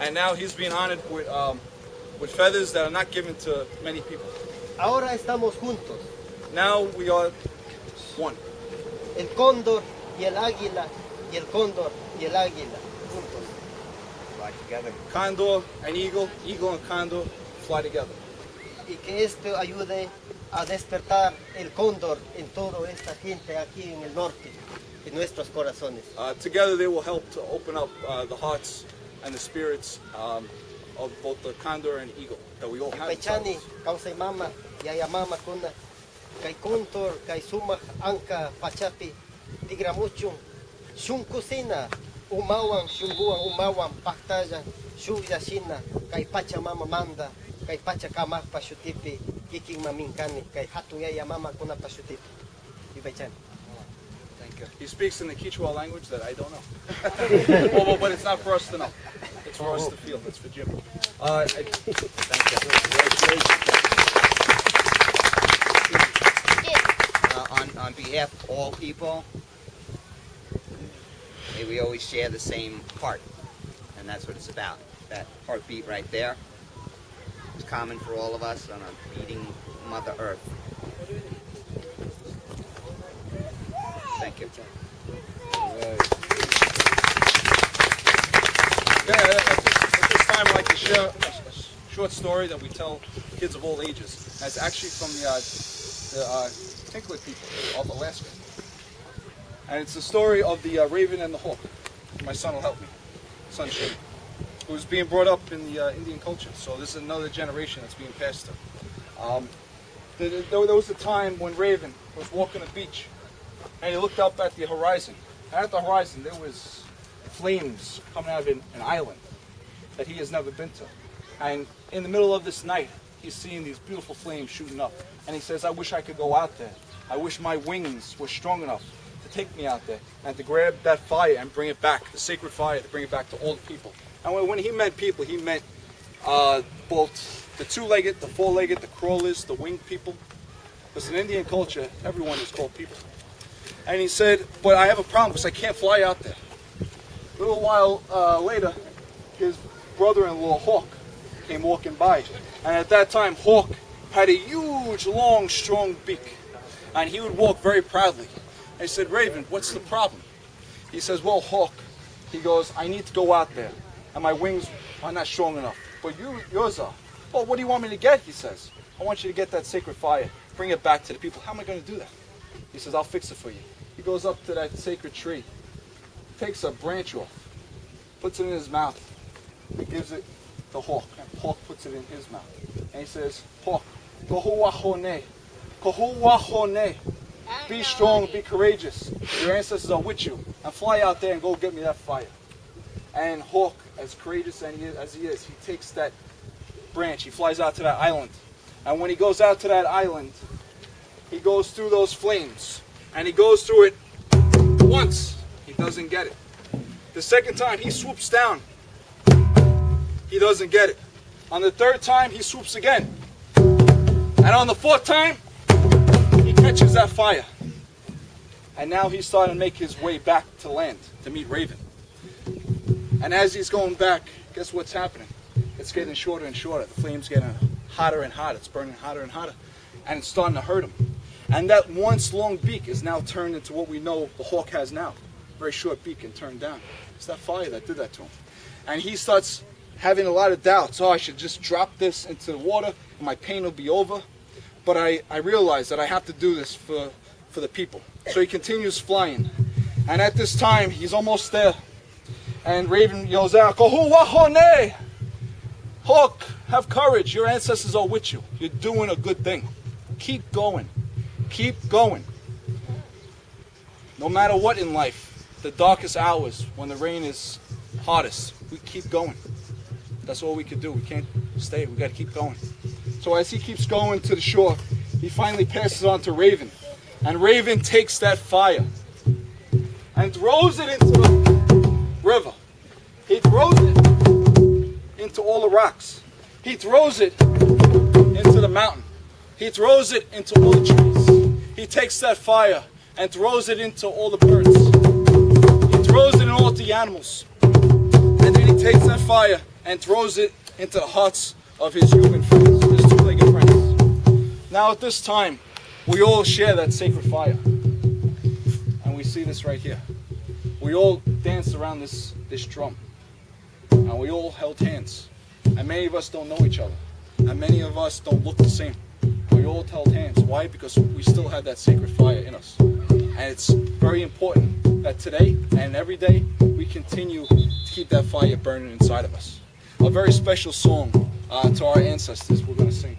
And now he's being honored with feathers that are not given to many people. Ahora estamos juntos. Now we are one. El cóndor y el águila, y el cóndor y el águila, juntos. Fly together. Condor and eagle, eagle and condor fly together. Y que esto ayude a despertar el cóndor en toda esta gente aquí en el norte, en nuestros corazones. Together they will help to open up the hearts and the spirits of both the condor and eagle that we all have. Pechani, causa mama, yaya mama kuna, kay kuntor, kay sumah angka pachapi, tigra mucho, shun kusina, umawang, shunguang, umawang, paktayan, shuya shina, kay pacha mama manda, kay pacha kamak pashutipi, kiking maminkani, kay hatun yaya mama kuna pashutipi. Pechani. Thank you. He speaks in the Quechua language that I don't know. Well, but it's not for us to know. It's for us to feel. It's for Jim. Thank you. On behalf of all people, may we always share the same heart. And that's what it's about. That heartbeat right there is common for all of us on a beating Mother Earth. Thank you. At this time, I'd like to share a short story that we tell kids of all ages. And it's actually from the Tinkler people of Alaska. And it's the story of the raven and the hawk. My son will help me, son Shane, who was being brought up in the Indian culture. So this is another generation that's being passed to. There was a time when Raven was walking the beach, and he looked up at the horizon. And at the horizon, there was flames coming out of an island that he has never been to. And in the middle of this night, he's seeing these beautiful flames shooting up. And he says, I wish I could go out there. I wish my wings were strong enough to take me out there and to grab that fire and bring it back, the sacred fire, to bring it back to all the people. And when he meant people, he meant both the two-legged, the four-legged, the crawlers, the winged people. Because in Indian culture, everyone is called people. And he said, but I have a problem because I can't fly out there. A little while later, his brother-in-law, Hawk, came walking by. And at that time, Hawk had a huge, long, strong beak. And he would walk very proudly. And he said, Raven, what's the problem? He says, well, Hawk, he goes, I need to go out there. And my wings are not strong enough. But yours are. Well, what do you want me to get? He says, I want you to get that sacred fire. Bring it back to the people. How am I going to do that? He says, I'll fix it for you. He goes up to that sacred tree, takes a branch off, puts it in his mouth, and gives it to Hawk. And Hawk puts it in his mouth. And he says, Hawk, kohuwahone, kohuwahone. Be strong, be courageous. Your ancestors are with you. And fly out there and go get me that fire. And Hawk, as courageous as he is, he takes that branch, he flies out to that island. And when he goes out to that island, he goes through those flames. And he goes through it once. He doesn't get it. The second time, he swoops down. He doesn't get it. On the third time, he swoops again. And on the fourth time, he catches that fire. And now he's starting to make his way back to land to meet Raven. And as he's going back, guess what's happening? It's getting shorter and shorter. The flame's getting hotter and hotter. It's burning hotter and hotter. And it's starting to hurt him. And that once long beak is now turned into what we know the hawk has now. Very short beak and turned down. It's that fire that did that to him. And he starts having a lot of doubts. Oh, I should just drop this into the water and my pain will be over. But I realize that I have to do this for the people. So he continues flying. And at this time, he's almost there. And Raven yells out, Kohuwahone! Hawk, have courage. Your ancestors are with you. You're doing a good thing. Keep going. Keep going. No matter what in life, the darkest hours, when the rain is hardest, we keep going. That's all we can do. We can't stay. We got to keep going. So as he keeps going to the shore, he finally passes on to Raven. And Raven takes that fire and throws it into the river. He throws it into all the rocks. He throws it into the mountain. He throws it into all the trees. He takes that fire and throws it into all the birds. He throws it in all the animals. And then he takes that fire and throws it into the hearts of his human friends, his two-legged friends. Now at this time, we all share that sacred fire. And we see this right here. We all danced around this drum. And we all held hands. And many of us don't know each other. And many of us don't look the same. We all held hands. Why? Because we still have that sacred fire in us. And it's very important that today and every day we continue to keep that fire burning inside of us. A very special song to our ancestors we're going to sing.